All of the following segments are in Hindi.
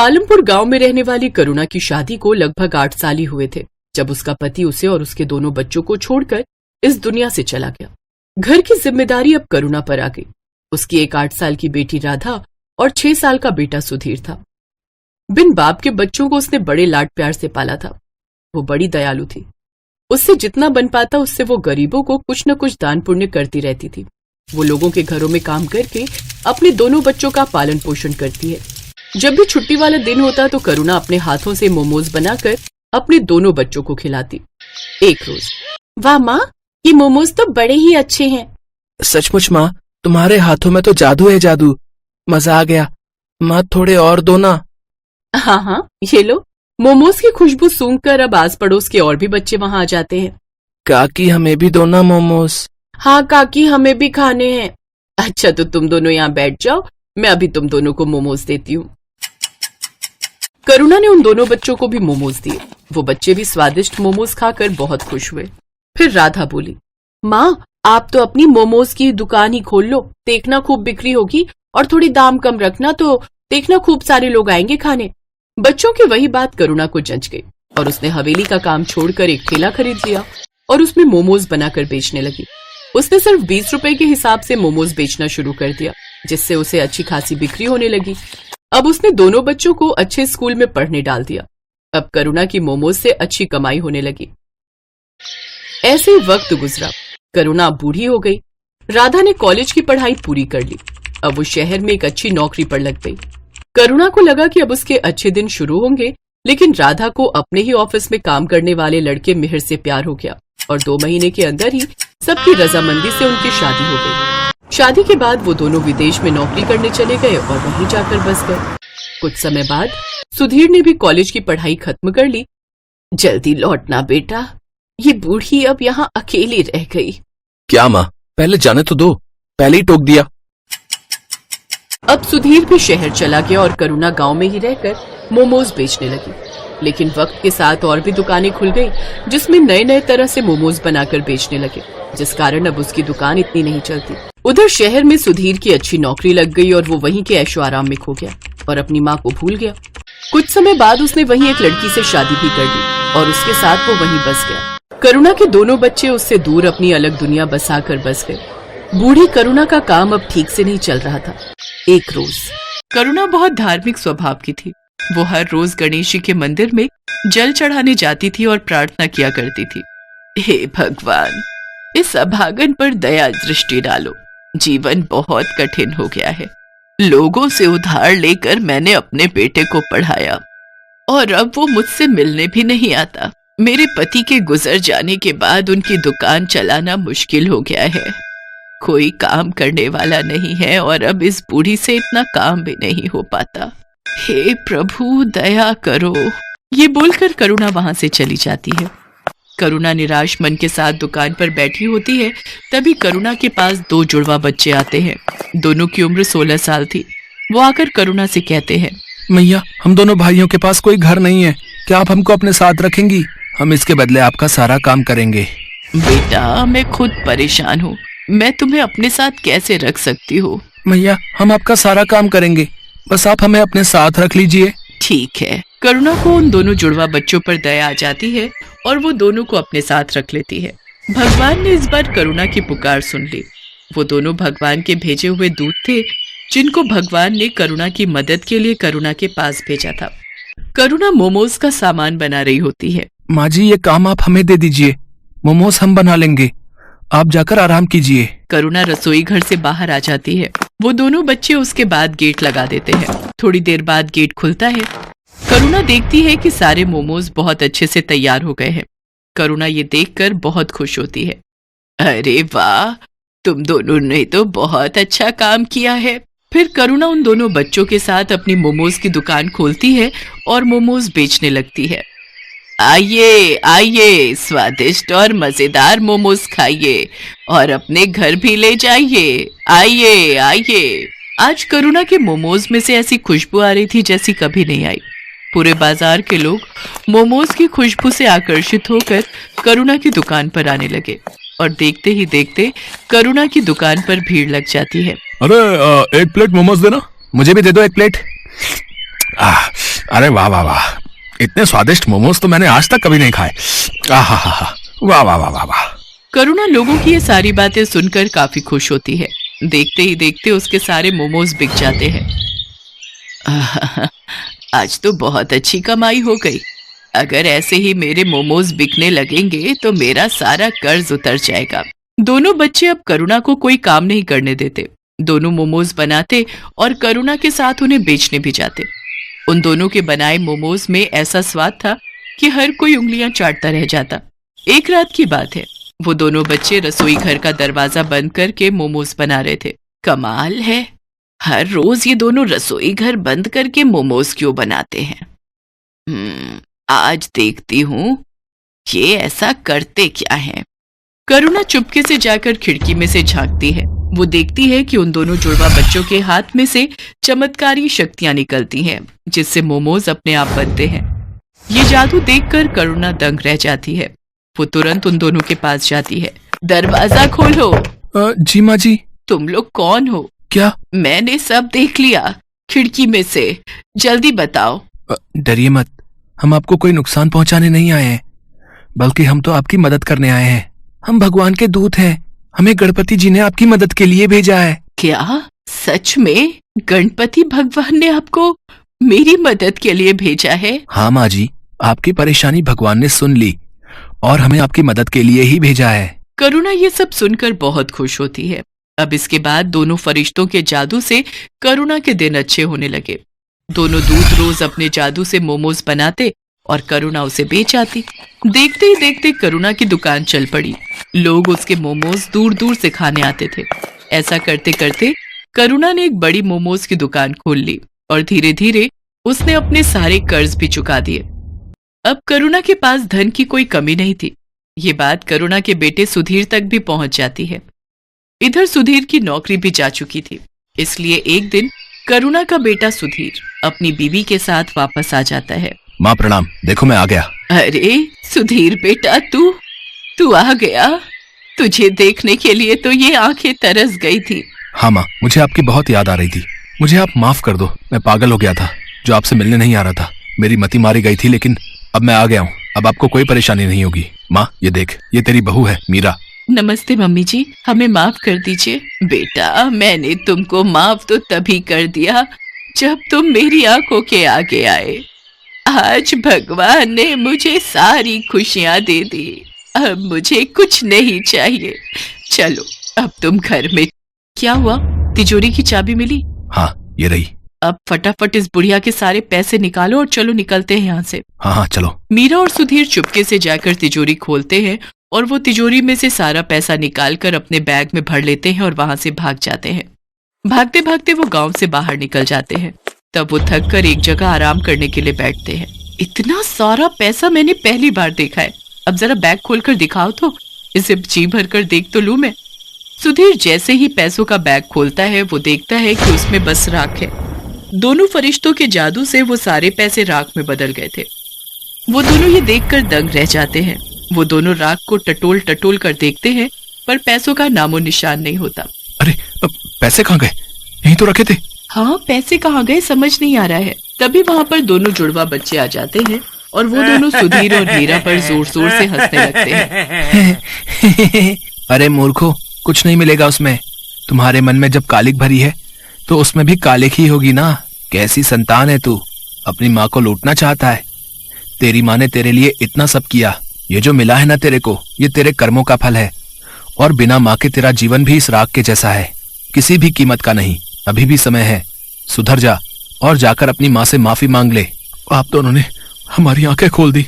पालमपुर गांव में रहने वाली करुणा की शादी को लगभग 8 साल ही हुए थे जब उसका पति उसे और उसके दोनों बच्चों को छोड़कर इस दुनिया से चला गया। घर की जिम्मेदारी अब करुणा पर आ गई। उसकी एक 8 साल की बेटी राधा और 6 साल का बेटा सुधीर था। बिन बाप के बच्चों को उसने बड़े लाड प्यार से पाला था। वो बड़ी दयालु थी। उससे जितना बन पाता उससे वो गरीबों को कुछ न कुछ दान पुण्य करती रहती थी। वो लोगों के घरों में काम करके अपने दोनों बच्चों का पालन पोषण करती है। जब भी छुट्टी वाला दिन होता तो करुणा अपने हाथों से मोमोज बनाकर अपने दोनों बच्चों को खिलाती। एक रोज, वाह माँ, ये मोमोज तो बड़े ही अच्छे हैं। सचमुच माँ, तुम्हारे हाथों में तो जादू है, जादू। मजा आ गया। माँ थोड़े और दो ना। हाँ हाँ, ये लो। मोमोज की खुशबू सूंघकर अब आस पड़ोस के और भी बच्चे वहाँ आ जाते हैं। काकी, हमें भी दो ना मोमोज। हाँ काकी, हमें भी खाने हैं। अच्छा तो तुम दोनों यहाँ बैठ जाओ, मैं अभी तुम दोनों को मोमोज देती हूँ। करुणा ने उन दोनों बच्चों को भी मोमोज दिए। वो बच्चे भी स्वादिष्ट मोमोज खाकर बहुत खुश हुए। फिर राधा बोली, माँ आप तो अपनी मोमोज की दुकान ही खोल लो, देखना खूब बिक्री होगी और थोड़ी दाम कम रखना तो देखना खूब सारे लोग आएंगे खाने। बच्चों की वही बात करुणा को जंच गई और उसने हवेली का काम छोड़कर एक ठेला खरीद लिया और उसमें मोमोज बनाकर बेचने लगी। उसने सिर्फ 20 रुपए के हिसाब से मोमोज बेचना शुरू कर दिया, जिससे उसे अच्छी खासी बिक्री होने लगी। अब उसने दोनों बच्चों को अच्छे स्कूल में पढ़ने डाल दिया। अब करुणा की मोमोज से अच्छी कमाई होने लगी। ऐसे ही वक्त गुजरा। करुणा बूढ़ी हो गई। राधा ने कॉलेज की पढ़ाई पूरी कर ली। अब वो शहर में एक अच्छी नौकरी पर लग गई। करुणा को लगा कि अब उसके अच्छे दिन शुरू होंगे, लेकिन राधा को अपने ही ऑफिस में काम करने वाले लड़के मिहिर से प्यार हो गया और 2 महीने के अंदर ही सबकी रजामंदी से उनकी शादी हो गई। शादी के बाद वो दोनों विदेश में नौकरी करने चले गए और वहीं जाकर बस गए। कुछ समय बाद सुधीर ने भी कॉलेज की पढ़ाई खत्म कर ली। जल्दी लौटना बेटा, ये बूढ़ी अब यहाँ अकेली रह गई। क्या माँ, पहले जाने तो दो, पहले ही टोक दिया। अब सुधीर भी शहर चला गया और करुणा गांव में ही रहकर मोमोज बेचने लगी। लेकिन वक्त के साथ और भी दुकानें खुल गई जिसमें नए नए तरह से मोमोज बनाकर बेचने लगे, जिस कारण अब उसकी दुकान इतनी नहीं चलती। उधर शहर में सुधीर की अच्छी नौकरी लग गई और वो वहीं के ऐशो आराम में खो गया और अपनी माँ को भूल गया। कुछ समय बाद उसने वहीं एक लड़की से शादी भी कर ली और उसके साथ वो वहीं बस गया। करुणा के दोनों बच्चे उससे दूर अपनी अलग दुनिया बसाकर बस गए। बूढ़ी करुणा का काम अब ठीक से नहीं चल रहा था। एक रोज, करुणा बहुत धार्मिक स्वभाव की थी। वो हर रोज गणेश जी के मंदिर में जल चढ़ाने जाती थी और प्रार्थना किया करती थी, हे भगवान, इस अभागन पर दया दृष्टि डालो। जीवन बहुत कठिन हो गया है। लोगों से उधार लेकर मैंने अपने बेटे को पढ़ाया और अब वो मुझसे मिलने भी नहीं आता। मेरे पति के गुजर जाने के बाद उनकी दुकान चलाना मुश्किल हो गया है। कोई काम करने वाला नहीं है और अब इस बूढ़ी से इतना काम भी नहीं हो पाता। हे प्रभु दया करो। ये बोलकर करुणा वहां से चली जाती है। करुणा निराश मन के साथ दुकान पर बैठी होती है। तभी करुणा के पास 2 जुड़वा बच्चे आते हैं। दोनों की उम्र 16 साल थी। वो आकर करुणा से कहते हैं, मैया, हम दोनों भाइयों के पास कोई घर नहीं है, क्या आप हमको अपने साथ रखेंगी? हम इसके बदले आपका सारा काम करेंगे। बेटा, मैं खुद परेशान हूँ, मैं तुम्हें अपने साथ कैसे रख सकती हूँ? मैया, हम आपका सारा काम करेंगे, बस आप हमें अपने साथ रख लीजिए। ठीक है। करुणा को उन दोनों जुड़वा बच्चों पर दया आ जाती है और वो दोनों को अपने साथ रख लेती है। भगवान ने इस बार करुणा की पुकार सुन ली। वो दोनों भगवान के भेजे हुए दूत थे, जिनको भगवान ने करुणा की मदद के लिए करुणा के पास भेजा था। करुणा मोमोज का सामान बना रही होती है। माँ जी, ये काम आप हमें दे दीजिए, मोमोज हम बना लेंगे, आप जाकर आराम कीजिए। करुणा रसोई घर से बाहर आ जाती है। वो दोनों बच्चे उसके बाद गेट लगा देते हैं। थोड़ी देर बाद गेट खुलता है। करुणा देखती है कि सारे मोमोज बहुत अच्छे से तैयार हो गए हैं। करुणा ये देखकर बहुत खुश होती है। अरे वाह, तुम दोनों ने तो बहुत अच्छा काम किया है। फिर करुणा उन दोनों बच्चों के साथ अपनी मोमोज की दुकान खोलती है और मोमोज बेचने लगती है। आइए आइए, स्वादिष्ट और मजेदार मोमोज खाइए और अपने घर भी ले जाइए। आइए आइए। आज करुणा के मोमोज में से ऐसी खुशबू आ रही थी जैसी कभी नहीं आई। पूरे बाजार के लोग मोमोज की खुशबू से आकर्षित होकर करुणा की दुकान पर आने लगे और देखते ही देखते करुणा की दुकान पर भीड़ लग जाती है। अरे एक प्लेट मोमोज देना, मुझे भी दे दो एक प्लेट। अरे वाह वाह वाह, इतने स्वादिष्ट मोमोज तो मैंने आज तक कभी नहीं खाए। आहा हा हा, वाह वाह वाह वाह वाह। करुणा लोगों की ये सारी बातें सुनकर काफी खुश होती है। देखते ही देखते उसके सारे मोमोज बिक जाते हैं। आज तो बहुत अच्छी कमाई हो गई। अगर ऐसे ही मेरे मोमोज बिकने लगेंगे तो मेरा सारा कर्ज उतर जाएगा। दोनों बच्चे अब करुणा को कोई काम नहीं करने देते। दोनों मोमोज बनाते और करुणा के साथ उन्हें बेचने भी जाते। उन दोनों के बनाए मोमोज में ऐसा स्वाद था कि हर कोई उंगलियां चाटता रह जाता। एक रात की बात है, वो दोनों बच्चे रसोई घर का दरवाजा बंद करके मोमोज बना रहे थे। कमाल है, हर रोज ये दोनों रसोई घर बंद करके मोमोज क्यों बनाते हैं? आज देखती हूँ ये ऐसा करते क्या है। करुणा चुपके से जाकर खिड़की में से झांकती है। वो देखती है कि उन दोनों जुड़वा बच्चों के हाथ में से चमत्कारी शक्तियां निकलती हैं, जिससे मोमोज अपने आप बनते हैं। ये जादू देखकर करुणा दंग रह जाती है। वो तुरंत उन दोनों के पास जाती है। दरवाजा खोलो। जी माँ जी। तुम लोग कौन हो? क्या? मैंने सब देख लिया खिड़की में से, जल्दी बताओ। डरिए मत, हम आपको कोई नुकसान पहुंचाने नहीं आए हैं, बल्कि हम तो आपकी मदद करने आए हैं। हम भगवान के दूत हैं। हमें गणपति जी ने आपकी मदद के लिए भेजा है। क्या? सच में गणपति भगवान ने आपको मेरी मदद के लिए भेजा है? हाँ माँ जी, आपकी परेशानी भगवान ने सुन ली और हमें आपकी मदद के लिए ही भेजा है। करुणा ये सब सुनकर बहुत खुश होती है। अब इसके बाद दोनों फरिश्तों के जादू से करुणा के दिन अच्छे होने लगे। दोनों दूत रोज अपने जादू से मोमोज बनाते और करुणा उसे बेच आती। देखते ही देखते करुणा की दुकान चल पड़ी। लोग उसके मोमोज दूर दूर से खाने आते थे। ऐसा करते करते करुणा ने एक बड़ी मोमोज की दुकान खोल ली और धीरे धीरे उसने अपने सारे कर्ज भी चुका दिए। अब करुणा के पास धन की कोई कमी नहीं थी। ये बात करुणा के बेटे सुधीर तक भी पहुंच जाती है। इधर सुधीर की नौकरी भी जा चुकी थी, इसलिए एक दिन करुणा का बेटा सुधीर अपनी बीवी के साथ वापस आ जाता है। माँ प्रणाम, देखो मैं आ गया। अरे सुधीर बेटा, तू आ गया। तुझे देखने के लिए तो ये आंखें तरस गई थी। हाँ माँ, मुझे आपकी बहुत याद आ रही थी। मुझे आप माफ कर दो, मैं पागल हो गया था जो आपसे मिलने नहीं आ रहा था। मेरी मति मारी गई थी, लेकिन अब मैं आ गया हूँ। अब आपको कोई परेशानी नहीं होगी। माँ ये देख, ये तेरी बहू है मीरा। नमस्ते मम्मी जी, हमें माफ कर दीजिए। बेटा, मैंने तुमको माफ तो तभी कर दिया जब तुम मेरी आंखों के आगे आए। आज भगवान ने मुझे सारी खुशियां दे दी। अब मुझे कुछ नहीं चाहिए। चलो अब तुम घर में। क्या हुआ? तिजोरी की चाबी मिली? हाँ ये रही। अब फटाफट इस बुढ़िया के सारे पैसे निकालो और चलो निकलते हैं यहाँ से। हाँ चलो। मीरा और सुधीर चुपके से जाकर तिजोरी खोलते हैं और वो तिजोरी में से सारा पैसा निकालकर अपने बैग में भर लेते हैं और वहां से भाग जाते हैं। भागते भागते वो गांव से बाहर निकल जाते हैं। तब वो थक कर एक जगह आराम करने के लिए बैठते हैं। इतना सारा पैसा मैंने पहली बार देखा है। अब जरा बैग खोलकर दिखाओ तो, इसे जी भर कर देख तो लूं मैं। सुधीर जैसे ही पैसों का बैग खोलता है वो देखता है कि उसमें बस राख है। दोनों फरिश्तों के जादू से वो सारे पैसे राख में बदल गए थे। वो दोनों ये देखकर दंग रह जाते हैं। वो दोनों राख को टटोल टटोल कर देखते हैं, पर पैसों का नामो निशान नहीं होता। अरे पैसे कहाँ गए? यहीं तो रखे थे। हाँ, पैसे कहाँ गए समझ नहीं आ रहा है। तभी वहाँ पर दोनों जुड़वा बच्चे आ जाते हैं और वो दोनों सुधीर और मीरा पर जोर जोर से हंसने लगते हैं। अरे मूर्खो, कुछ नहीं मिलेगा उसमें। तुम्हारे मन में जब कालिक भरी है तो उसमें भी कालिक ही होगी ना। कैसी संतान है तू, अपनी माँ को लूटना चाहता है। तेरी माँ ने तेरे लिए इतना सब किया। ये जो मिला है ना तेरे को, ये तेरे कर्मों का फल है। और बिना माँ के तेरा जीवन भी इस राख के जैसा है, किसी भी कीमत का नहीं। अभी भी समय है, सुधर जा और जाकर अपनी माँ से माफी मांग ले। आप दोनों ने हमारी आंखें खोल दी।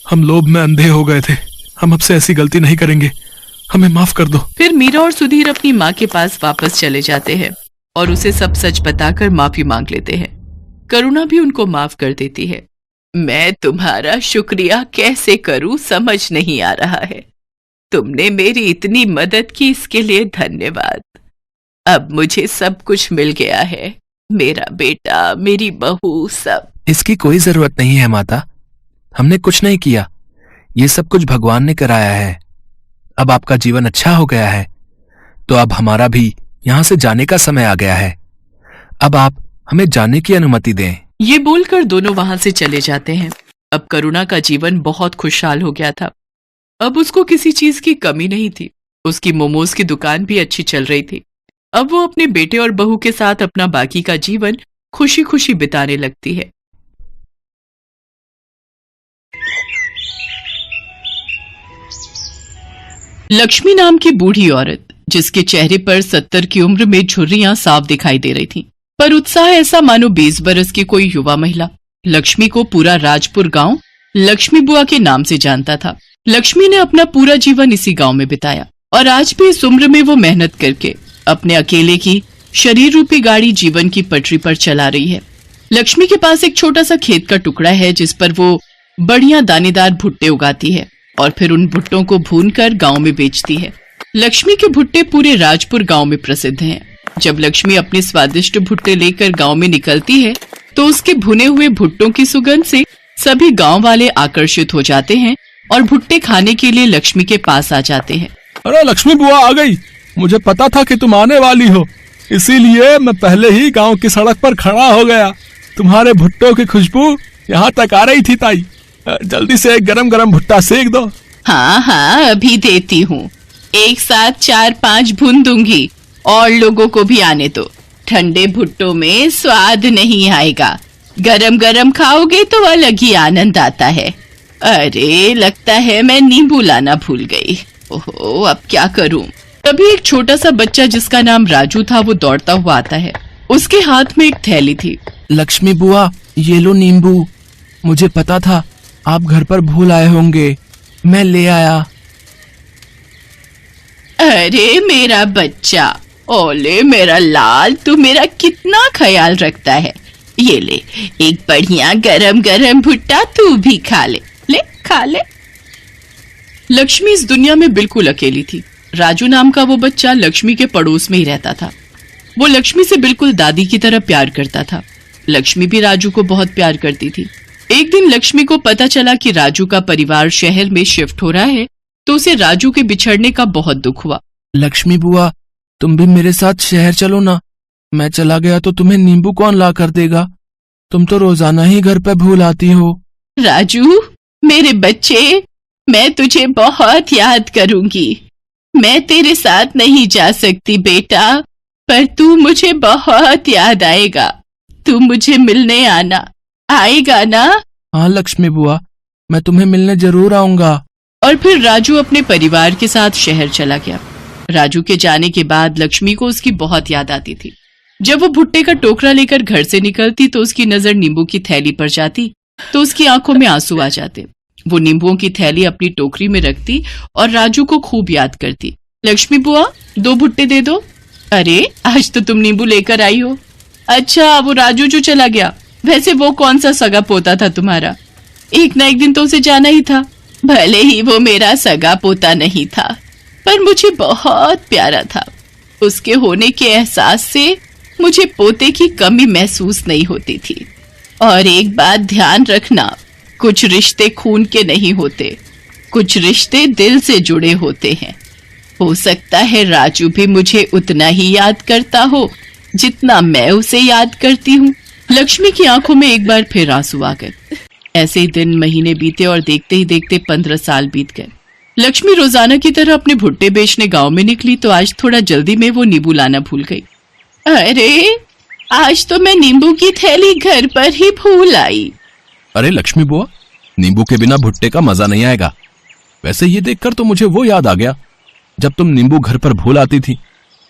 हम लोभ में अंधे हो गए थे। हम अब से ऐसी गलती नहीं करेंगे, हमें माफ कर दो। फिर मीरा और सुधीर अपनी माँ के पास वापस चले जाते हैं और उसे सब सच बताकर माफी मांग लेते हैं। करुणा भी उनको माफ कर देती है। मैं तुम्हारा शुक्रिया कैसे करूं समझ नहीं आ रहा है। तुमने मेरी इतनी मदद की, इसके लिए धन्यवाद। अब मुझे सब कुछ मिल गया है, मेरा बेटा, मेरी बहू, सब। इसकी कोई जरूरत नहीं है माता, हमने कुछ नहीं किया। ये सब कुछ भगवान ने कराया है। अब आपका जीवन अच्छा हो गया है, तो अब हमारा भी यहां से जाने का समय आ गया है। अब आप हमें जाने की अनुमति दें। ये बोलकर दोनों वहां से चले जाते हैं। अब करुणा का जीवन बहुत खुशहाल हो गया था। अब उसको किसी चीज की कमी नहीं थी। उसकी मोमोज की दुकान भी अच्छी चल रही थी। अब वो अपने बेटे और बहू के साथ अपना बाकी का जीवन खुशी खुशी बिताने लगती है। लक्ष्मी नाम की बूढ़ी औरत, जिसके चेहरे पर 70 की उम्र में झुर्रियां साफ दिखाई दे रही थीं, पर उत्साह ऐसा मानो 20 बरस की कोई युवा महिला। लक्ष्मी को पूरा राजपुर गांव लक्ष्मी बुआ के नाम से जानता था। लक्ष्मी ने अपना पूरा जीवन इसी गांव में बिताया और आज भी इस उम्र में वो मेहनत करके अपने अकेले की शरीर रूपी गाड़ी जीवन की पटरी पर चला रही है। लक्ष्मी के पास एक छोटा सा खेत का टुकड़ा है जिस पर वो बढ़िया दानेदार भुट्टे उगाती है और फिर उन भुट्टों को भूनकर गांव में बेचती है। लक्ष्मी के भुट्टे पूरे राजपुर गांव में प्रसिद्ध हैं। जब लक्ष्मी अपने स्वादिष्ट भुट्टे लेकर गांव में निकलती है तो उसके भुने हुए भुट्टों की सुगंध से सभी गांव वाले आकर्षित हो जाते हैं और भुट्टे खाने के लिए लक्ष्मी के पास आ जाते हैं। अरे लक्ष्मी बुआ आ गई। मुझे पता था कि तुम आने वाली हो, इसीलिए मैं पहले ही गांव की सड़क पर खड़ा हो गया। तुम्हारे भुट्टों की खुशबू यहाँ तक आ रही थी ताई। जल्दी से एक गरम गरम भुट्टा सेक दो। हाँ हाँ, अभी देती हूँ। एक साथ 4-5 भून दूंगी और लोगों को भी आने दो। ठंडे भुट्टों में स्वाद नहीं आएगा, गरम गरम खाओगे तो अलग ही आनंद आता है। अरे लगता है मैं नींबू लाना भूल गई। ओहो, अब क्या करूं? तभी एक छोटा सा बच्चा जिसका नाम राजू था वो दौड़ता हुआ आता है। उसके हाथ में एक थैली थी। लक्ष्मी बुआ, ये लो नींबू। मुझे पता था आप घर पर भूल आए होंगे, मैं ले आया। अरे मेरा बच्चा, ओले मेरा लाल, तू मेरा कितना ख्याल रखता है। ये ले, एक बढ़िया गरम गरम भुट्टा तू भी खा ले। ले खा ले। लक्ष्मी इस दुनिया में बिल्कुल अकेली थी। राजू नाम का वो बच्चा लक्ष्मी के पड़ोस में ही रहता था। वो लक्ष्मी से बिल्कुल दादी की तरह प्यार करता था। लक्ष्मी भी राजू को बहुत प्यार करती थी। एक दिन लक्ष्मी को पता चला कि राजू का परिवार शहर में शिफ्ट हो रहा है, तो उसे राजू के बिछड़ने का बहुत दुख हुआ। लक्ष्मी बुआ, तुम भी मेरे साथ शहर चलो ना। मैं चला गया तो तुम्हें नींबू कौन ला कर देगा? तुम तो रोजाना ही घर पे भूल आती हो। राजू मेरे बच्चे, मैं तुझे बहुत याद करूंगी। मैं तेरे साथ नहीं जा सकती बेटा, पर तू मुझे बहुत याद आएगा। तू मुझे मिलने आना, आएगा ना? हाँ लक्ष्मी बुआ, मैं तुम्हें मिलने जरूर आऊंगा। और फिर राजू अपने परिवार के साथ शहर चला गया। राजू के जाने के बाद लक्ष्मी को उसकी बहुत याद आती थी। जब वो भुट्टे का टोकरा लेकर घर से निकलती तो उसकी नजर नींबू की थैली पर जाती तो उसकी आंखों में आंसू आ जाते। वो नींबुओं की थैली अपनी टोकरी में रखती और राजू को खूब याद करती। लक्ष्मी बुआ, 2 भुट्टे दे दो। अरे आज तो तुम नींबू लेकर आई हो। अच्छा, वो राजू जो चला गया, वैसे वो कौन सा सगा पोता था तुम्हारा? एक ना एक दिन तो उसे जाना ही था। भले ही वो मेरा सगा पोता नहीं था, पर मुझे बहुत प्यारा था। उसके होने के एहसास से मुझे पोते की कमी महसूस नहीं होती थी। और एक बात ध्यान रखना, कुछ रिश्ते खून के नहीं होते, कुछ रिश्ते दिल से जुड़े होते हैं। हो सकता है राजू भी मुझे उतना ही याद करता हो जितना मैं उसे याद करती हूँ। लक्ष्मी की आंखों में एक बार फिर आंसू आ गए। ऐसे ही दिन महीने बीते और देखते ही देखते 15 साल बीत गए। लक्ष्मी रोजाना की तरह अपने भुट्टे बेचने गांव में निकली तो आज थोड़ा जल्दी में वो नींबू लाना भूल गई। अरे आज तो मैं नींबू की थैली घर पर ही भूल आई। अरे लक्ष्मी बुआ, नींबू के बिना भुट्टे का मजा नहीं आएगा। वैसे ये देखकर तो मुझे वो याद आ गया, जब तुम नींबू घर पर भूल आती थी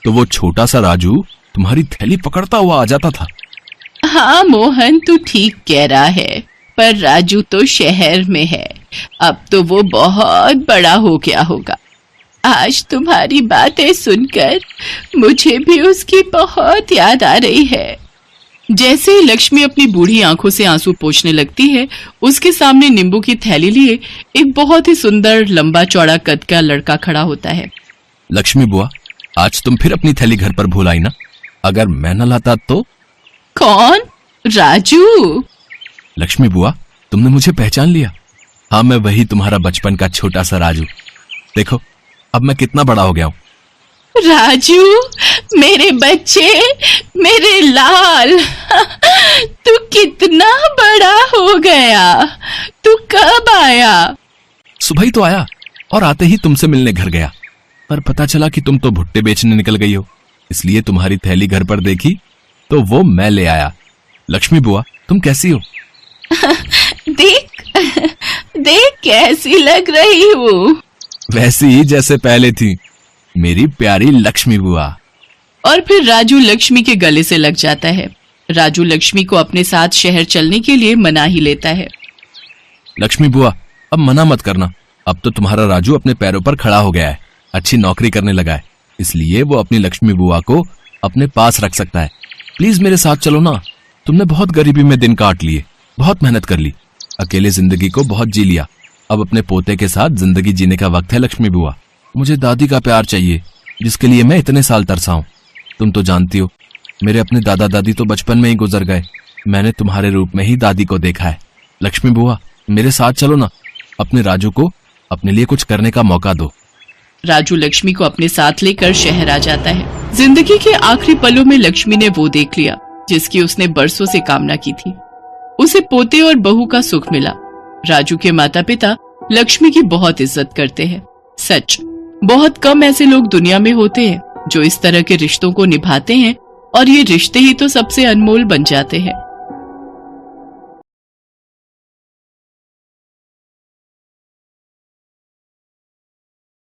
तो वो छोटा सा राजू तुम्हारी थैली पकड़ता हुआ आ जाता था। हाँ मोहन, तू ठीक कह रहा है, पर राजू तो शहर में है। अब तो वो बहुत बड़ा हो गया होगा। आज तुम्हारी बातें सुनकर मुझे भी उसकी बहुत याद आ रही है। जैसे ही लक्ष्मी अपनी बूढ़ी आंखों से आंसू पोंछने लगती है, उसके सामने नींबू की थैली लिए एक बहुत ही सुंदर लंबा चौड़ा कद का लड़का खड़ा होता है। लक्ष्मी बुआ, आज तुम फिर अपनी थैली घर पर भूल आई ना? अगर मैं न लाता तो? कौन? राजू? लक्ष्मी बुआ, तुमने मुझे पहचान लिया। हाँ, मैं वही तुम्हारा बचपन का छोटा सा राजू। देखो अब मैं कितना बड़ा हो गया हूँ। राजू, मेरे बच्चे, मेरे लाल, तू कितना बड़ा हो गया। तू कब आया? सुबह ही तो आया और आते ही तुमसे मिलने घर गया, पर पता चला कि तुम तो भुट्टे बेचने निकल गई हो, इसलिए तुम्हारी थैली घर पर देखी तो वो मैं ले आया। लक्ष्मी बुआ, तुम कैसी हो? देख देख कैसी लग रही हूँ। वैसी ही जैसे पहले थी, मेरी प्यारी लक्ष्मी बुआ। और फिर राजू लक्ष्मी के गले से लग जाता है। राजू लक्ष्मी को अपने साथ शहर चलने के लिए मना ही लेता है। लक्ष्मी बुआ, अब मना मत करना, अब तो तुम्हारा राजू अपने पैरों पर खड़ा हो गया है, अच्छी नौकरी करने लगा है, इसलिए वो अपनी लक्ष्मी बुआ को अपने पास रख सकता है। प्लीज मेरे साथ चलो ना। तुमने बहुत गरीबी में दिन काट लिए, बहुत मेहनत कर ली, अकेले जिंदगी को बहुत जी लिया, अब अपने पोते के साथ जिंदगी जीने का वक्त है। लक्ष्मी बुआ, मुझे दादी का प्यार चाहिए, जिसके लिए मैं इतने साल तरसा हूं। तुम तो जानती हो, मेरे अपने दादा दादी तो बचपन में ही गुजर गए, मैंने तुम्हारे रूप में ही दादी को देखा है। लक्ष्मी बुआ, मेरे साथ चलो ना, अपने राजू को अपने लिए कुछ करने का मौका दो। राजू लक्ष्मी को अपने साथ लेकर शहर आ जाता है। जिंदगी के आखिरी पलों में लक्ष्मी ने वो देख लिया जिसकी उसने बरसों से कामना की थी। उसे पोते और बहू का सुख मिला। राजू के माता पिता लक्ष्मी की बहुत इज्जत करते हैं। सच, बहुत कम ऐसे लोग दुनिया में होते हैं जो इस तरह के रिश्तों को निभाते हैं, और ये रिश्ते ही तो सबसे अनमोल बन जाते हैं।